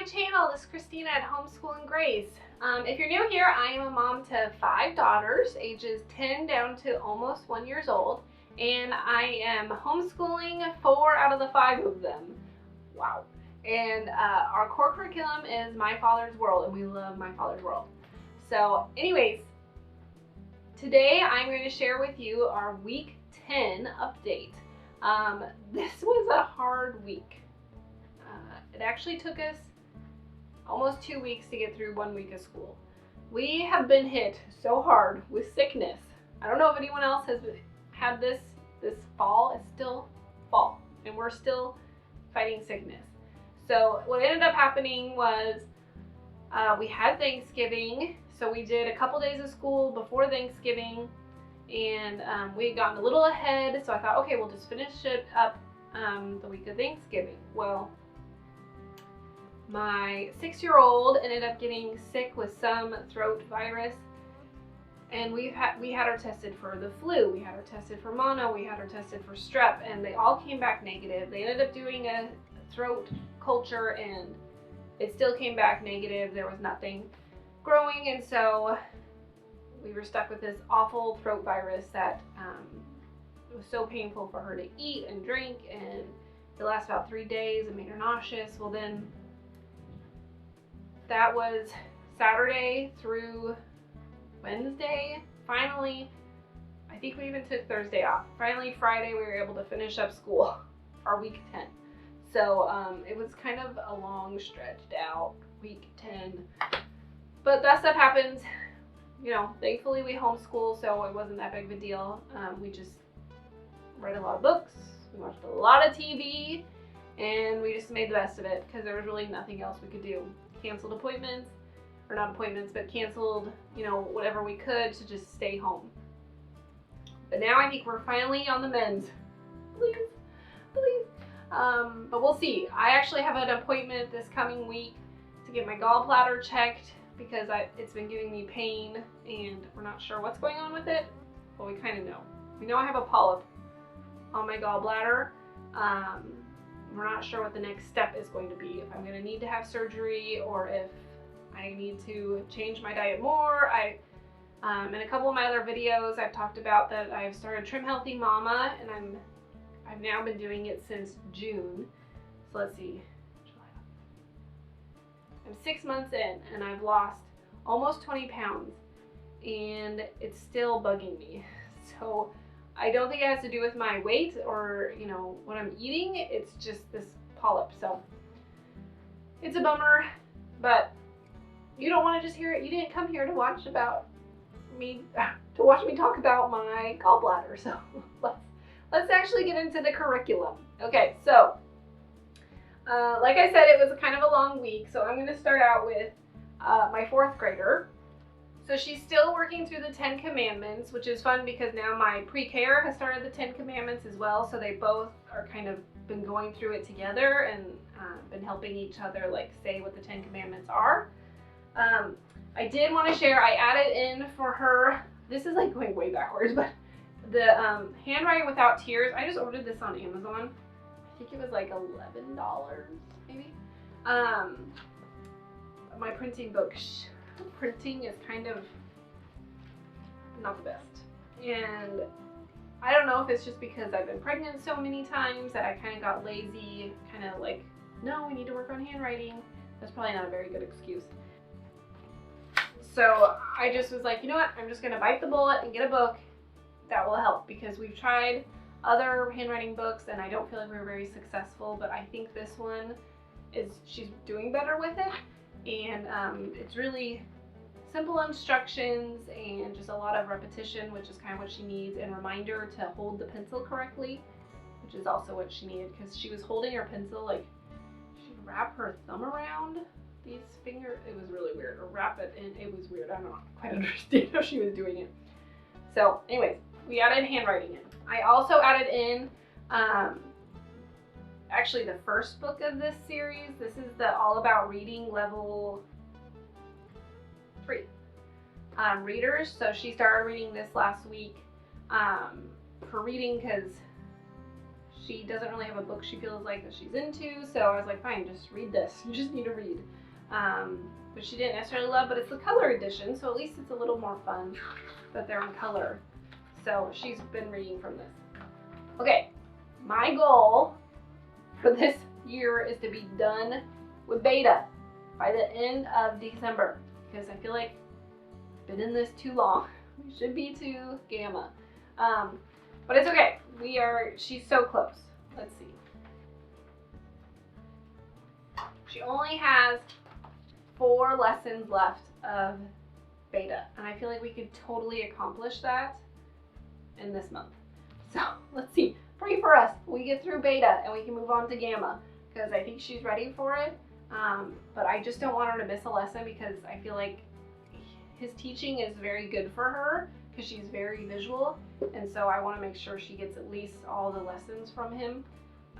channel. This is Christina at Homeschool and Grace. If you're new here, I am a mom to 5 daughters, ages 10 down to almost 1 year old, and I am homeschooling 4 out of the 5 of them. Wow. And our core curriculum is My Father's World, and we love My Father's World. So anyways, today I'm going to share with you our week 10 update. This was a hard week. It actually took us almost 2 weeks to get through 1 week of school. We have been hit so hard with sickness. I don't know if anyone else has had this fall. It's still fall, and we're still fighting sickness. So what ended up happening was we had Thanksgiving, so we did a couple days of school before Thanksgiving, and we had gotten a little ahead, so I thought, okay, we'll just finish it up the week of Thanksgiving. Well, my 6-year-old ended up getting sick with some throat virus, and we had her tested for the flu, we had her tested for mono, we had her tested for strep, and they all came back negative. They ended up doing a throat culture, and it still came back negative. There was nothing growing, and so we were stuck with this awful throat virus that it was so painful for her to eat and drink, and it lasted about 3 days and made her nauseous. Well, then that was Saturday through Wednesday. Finally, I think we even took Thursday off. Finally, Friday, we were able to finish up school, our week 10. So it was kind of a long, stretched out week 10. But that stuff happens. You know, thankfully we homeschool, so it wasn't that big of a deal. We just read a lot of books, we watched a lot of TV, and we just made the best of it because there was really nothing else we could do. Canceled appointments, or not appointments, but canceled, you know, whatever we could to just stay home. But now I think we're finally on the mend. Please, please. But we'll see. I actually have an appointment this coming week to get my gallbladder checked because it's been giving me pain, and we're not sure what's going on with it, but we kind of know. We know I have a polyp on my gallbladder. We're not sure what the next step is going to be, if I'm going to need to have surgery or if I need to change my diet more. In a couple of my other videos, I've talked about that I've started Trim Healthy Mama, and I've now been doing it since June. So let's see, I'm 6 months in, and I've lost almost 20 pounds, and it's still bugging me. So I don't think it has to do with my weight or, you know, what I'm eating. It's just this polyp. So it's a bummer, but you don't want to just hear it. You didn't come here to watch about me, to watch me talk about my gallbladder. So let's actually get into the curriculum. Okay, so like I said, it was kind of a long week, so I'm going to start out with my 4th grader. So she's still working through the 10 Commandments, which is fun because now my PreK has started the 10 Commandments as well, so they both are kind of been going through it together and been helping each other like say what the 10 Commandments are. I did want to share, I added in for her, this is like going way backwards, but the Handwriting Without Tears, I just ordered this on Amazon. I think it was like $11 maybe. My printing book, printing is kind of not the best, and I don't know if it's just because I've been pregnant so many times that I kind of got lazy, kind of like, no, we need to work on handwriting. That's probably not a very good excuse. So I just was like, you know what, I'm just gonna bite the bullet and get a book that will help, because we've tried other handwriting books and I don't feel like we were very successful, but I think this one she's doing better with it. And it's really simple instructions and just a lot of repetition, which is kind of what she needs, and reminder to hold the pencil correctly, which is also what she needed, because she was holding her pencil like she'd wrap her thumb around these fingers. It was really weird, or wrap it, and it was weird. I don't quite understand how she was doing it. So anyways, we added handwriting in. I also added in actually the first book of this series. This is the All About Reading Level 3 readers. So she started reading this last week for reading because She doesn't really have a book she feels like that she's into, so I was like, fine, just read this. You just need to read. But she didn't necessarily love, but it's the color edition, so at least it's a little more fun that they're in color. So she's been reading from this. Okay, my goal for this year is to be done with beta by the end of December, because I feel like I've been in this too long. We should be to gamma. But it's okay. She's so close. Let's see. She only has 4 lessons left of beta, and I feel like we could totally accomplish that in this month. So let's see. Pray for us. We get through beta and we can move on to gamma, because I think she's ready for it. But I just don't want her to miss a lesson, because I feel like his teaching is very good for her, because she's very visual, and so I want to make sure she gets at least all the lessons from him.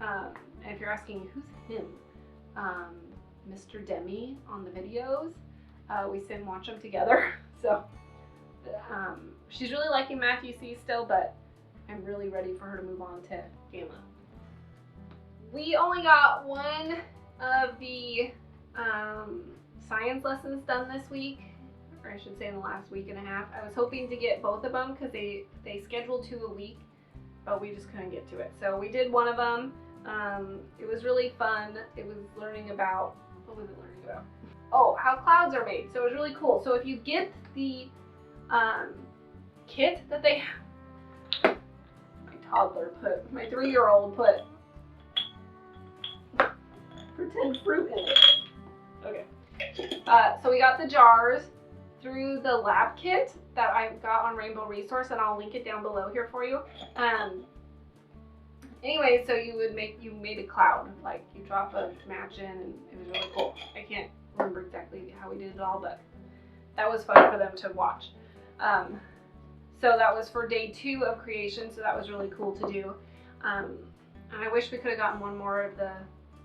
And if you're asking who's him, Mr. Demi on the videos, we sit and watch them together. So she's really liking Matthew C still, but I'm really ready for her to move on to gamma. We only got one of the science lessons done this week, or I should say in the last week and a half. I was hoping to get both of them, because they scheduled 2 a week, but we just couldn't get to it. So we did one of them. It was really fun. It was learning about, what was it learning about? Oh, how clouds are made. So it was really cool. So if you get the kit that they have, my 3-year-old put pretend fruit in it. Okay. So we got the jars through the lab kit that I got on Rainbow Resource, and I'll link it down below here for you. Anyway, so you made a cloud, like you drop a match in, and it was really cool. I can't remember exactly how we did it all, but that was fun for them to watch. So that was for day 2 of creation, so that was really cool to do. And I wish we could have gotten one more of the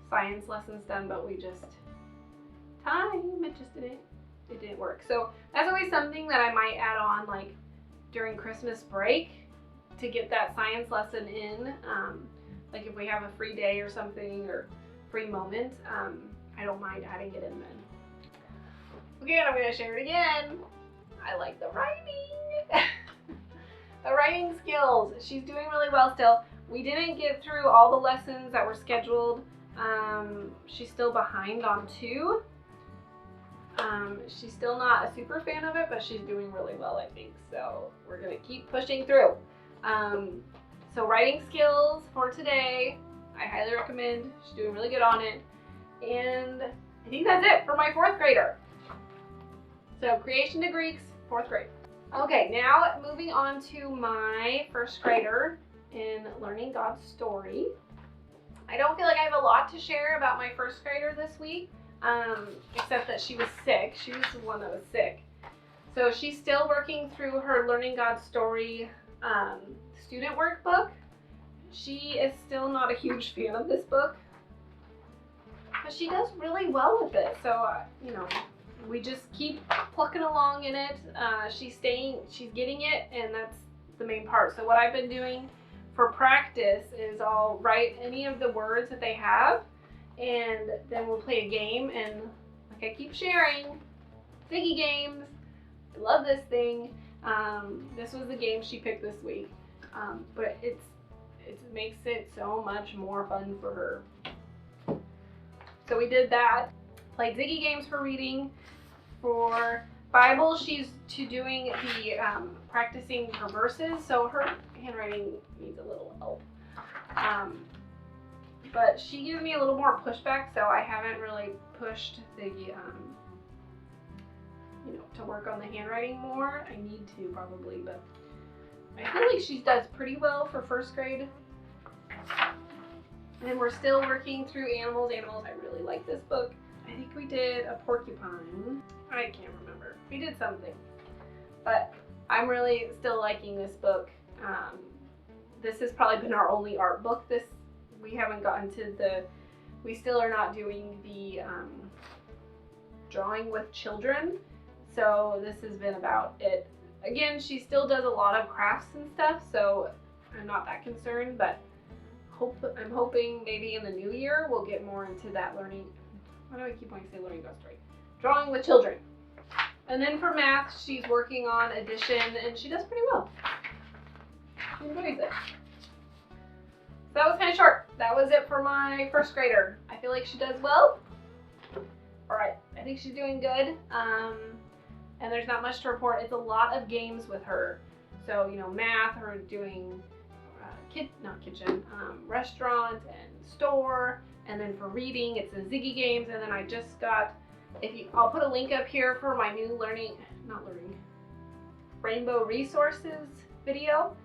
science lessons done, but it didn't work. So that's always something that I might add on, like during Christmas break, to get that science lesson in. Like if we have a free day or something, or free moment, I don't mind adding it in then. Okay, and I'm gonna share it again. I like the writing. The writing skills. She's doing really well still. We didn't get through all the lessons that were scheduled. She's still behind on 2. She's still not a super fan of it, but she's doing really well, I think. So we're gonna keep pushing through. So writing skills for today, I highly recommend. She's doing really good on it. And I think that's it for my 4th grader. So creation to Greeks, 4th grade. Okay, now moving on to my 1st grader in learning God's story. I don't feel like I have a lot to share about my 1st grader this week, except that she was sick. She was the one that was sick. So she's still working through her Learning God's Story student workbook. She is still not a huge fan of this book, but she does really well with it. So, you know, we just keep plucking along in it. She's getting it, and that's the main part. So what I've been doing for practice is I'll write any of the words that they have, and then we'll play a game. And like I keep sharing, Ziggy games. I love this thing. This was the game she picked this week, but it makes it so much more fun for her. So we did that. Played Ziggy games for reading. For Bible, she's doing the practicing her verses, so her handwriting needs a little help. But she gives me a little more pushback, so I haven't really pushed the to work on the handwriting more. I need to probably, but I feel like she does pretty well for 1st grade. And we're still working through animals. I really like this book. I think we did a porcupine. I can't remember. We did something. But I'm really still liking this book. This has probably been our only art book. We haven't gotten to we still are not doing the drawing with children. So this has been about it. Again, she still does a lot of crafts and stuff, so I'm not that concerned, but I'm hoping maybe in the new year we'll get more into that learning. Why do I keep wanting to say learning best, right? Drawing with children. And then for math, she's working on addition, and she does pretty well. She enjoys it. So that was kind of short. That was it for my first grader. I feel like she does well. All right, I think she's doing good. And there's not much to report. It's a lot of games with her. So, you know, math, or doing restaurant and store. And then for reading, it's the Ziggy games. And then I just got, I'll put a link up here for my new Rainbow Resources video.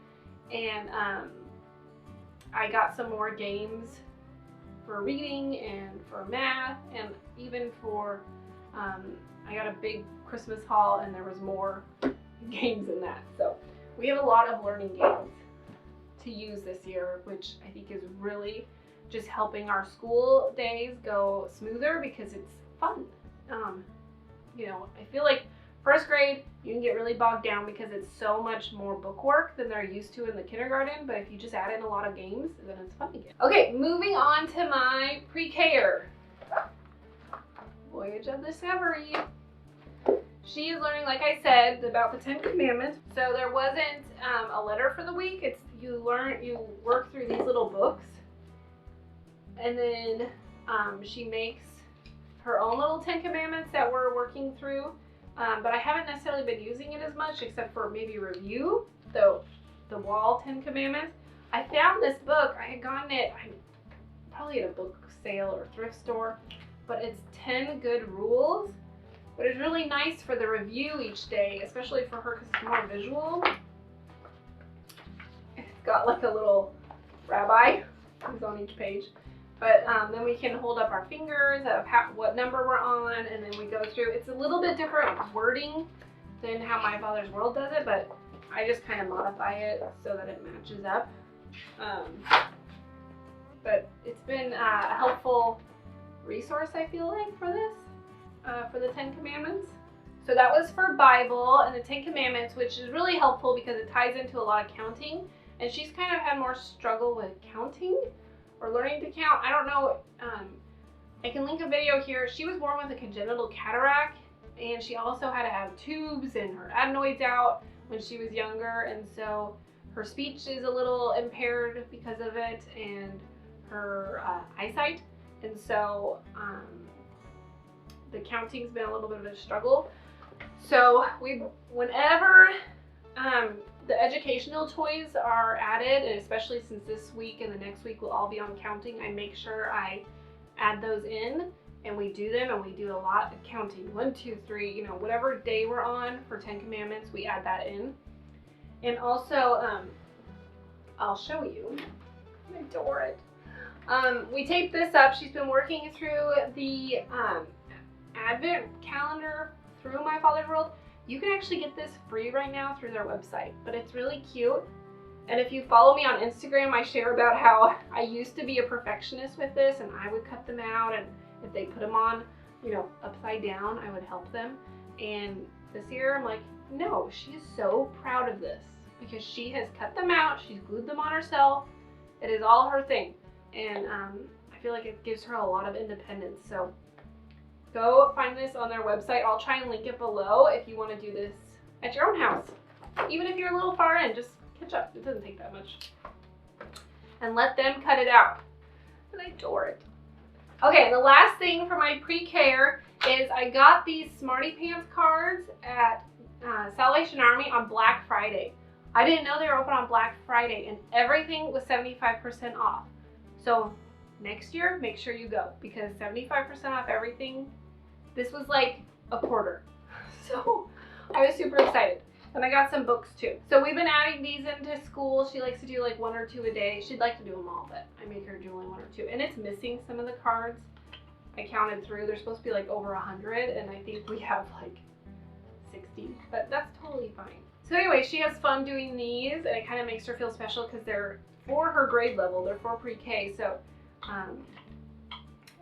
And I got some more games for reading and for math, and even for, I got a big Christmas haul and there was more games in that. So we have a lot of learning games to use this year, which I think is really just helping our school days go smoother because it's fun. You know, I feel like first grade, you can get really bogged down because it's so much more book work than they're used to in the kindergarten, but if you just add in a lot of games, then it's fun again. Okay, moving on to my pre-K-er. Voyage of Discovery. She is learning, like I said, about the 10 Commandments. So there wasn't a letter for the week. It's you work through these little books, and then she makes her own little 10 Commandments that we're working through. But I haven't necessarily been using it as much, except for maybe review the wall 10 Commandments. I found this book. I had gotten it probably at a book sale or thrift store, but it's 10 good rules. But it's really nice for the review each day, especially for her because it's more visual. It's got like a little rabbi who's on each page. But then we can hold up our fingers of what number we're on, and then we go through. It's a little bit different wording than how My Father's World does it, but I just kind of modify it so that it matches up. But it's been a helpful resource, I feel like, for this, for the 10 Commandments. So that was for Bible and the 10 Commandments, which is really helpful because it ties into a lot of counting. And she's kind of had more struggle with counting or learning to count. I don't know. I can link a video here. She was born with a congenital cataract, and she also had to have tubes and her adenoids out when she was younger, and so her speech is a little impaired because of it, and her eyesight, and so the counting's been a little bit of a struggle. So whenever the educational toys are added, and especially since this week and the next week will all be on counting, I make sure I add those in, and we do them, and we do a lot of counting. 1, 2, 3, you know, whatever day we're on for 10 Commandments, we add that in. And also, I'll show you. I adore it. We taped this up. She's been working through the Advent calendar through My Father's World. You can actually get this free right now through their website, but it's really cute. And if you follow me on Instagram, I share about how I used to be a perfectionist with this, and I would cut them out, and if they put them on, you know, upside down, I would help them. And this year, I'm like, no, she is so proud of this because she has cut them out, she's glued them on herself. It is all her thing, and I feel like it gives her a lot of independence. So go find this on their website. I'll try and link it below if you want to do this at your own house. Even if you're a little far in, just catch up. It doesn't take that much. And let them cut it out. And I adore it. Okay, the last thing for my pre-care is I got these Smarty Pants cards at Salvation Army on Black Friday. I didn't know they were open on Black Friday, and everything was 75% off. So next year, make sure you go, because 75% off everything. This was like a quarter. So I was super excited. And I got some books too. So we've been adding these into school. She likes to do like 1 or 2 a day. She'd like to do them all, but I make her do only 1 or 2. And it's missing some of the cards. I counted through. There's supposed to be like over 100, and I think we have like 60, but that's totally fine. So anyway, she has fun doing these, and it kind of makes her feel special because they're for her grade level. They're for pre-K, so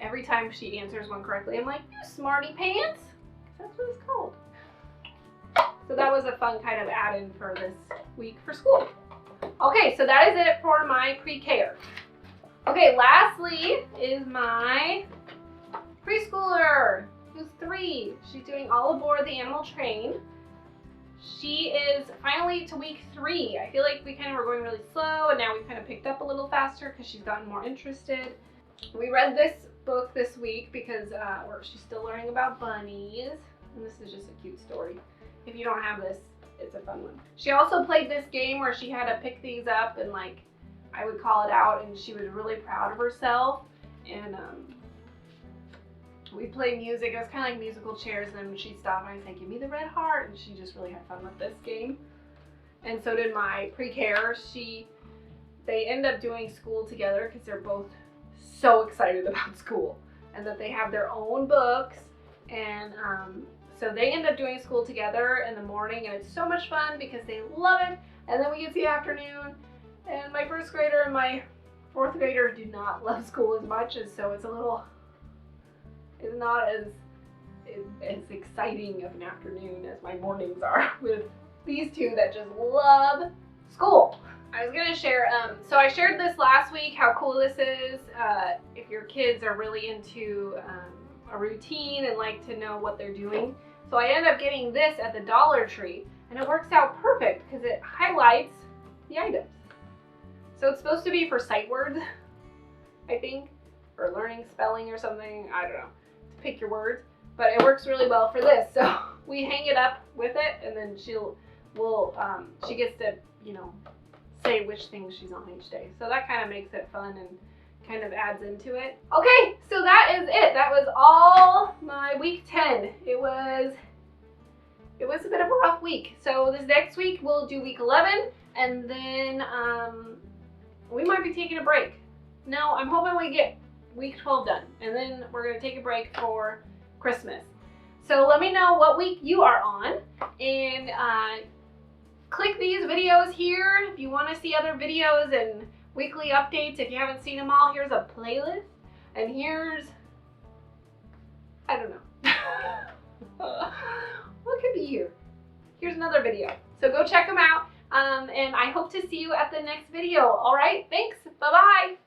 every time she answers one correctly, I'm like, you smarty pants? That's what it's called. So that was a fun kind of add-in for this week for school. Okay, so that is it for my pre-care. Okay, lastly is my preschooler, who's 3. She's doing all aboard the animal train. She is finally to week 3. I feel like we kind of were going really slow, and now we've kind of picked up a little faster because she's gotten more interested. We read this book this week because she's still learning about bunnies, and this is just a cute story. If you don't have this, it's a fun one. She also played this game where she had to pick these up, and like I would call it out, and she was really proud of herself. And we played music. It was kind of like musical chairs, and then when she stopped, I said, "Give me the red heart," and she just really had fun with this game. And so did my pre-care. They end up doing school together because they're both so excited about school, and that they have their own books, and so they end up doing school together in the morning, and it's so much fun because they love it. And then we get to the afternoon, and my 1st grader and my 4th grader do not love school as much, and so it's not as exciting of an afternoon as my mornings are with these 2 that just love school. I was gonna share, so I shared this last week, how cool this is if your kids are really into a routine and like to know what they're doing. So I ended up getting this at the Dollar Tree, and it works out perfect because it highlights the items. So it's supposed to be for sight words, I think, or learning spelling or something, I don't know, to pick your words, but it works really well for this. So we hang it up with it, and then she gets to, you know, say which things she's on each day. So that kind of makes it fun and kind of adds into it. Okay, so that is it. That was all my week 10. It was a bit of a rough week. So this next week we'll do week 11, and then we might be taking a break. No, I'm hoping we get week 12 done, and then we're gonna take a break for Christmas. So let me know what week you are on, and click these videos here if you want to see other videos and weekly updates. If you haven't seen them all, here's a playlist, and here's, I don't know, what could be here? Here's another video. So go check them out, and I hope to see you at the next video. All right, thanks, bye-bye.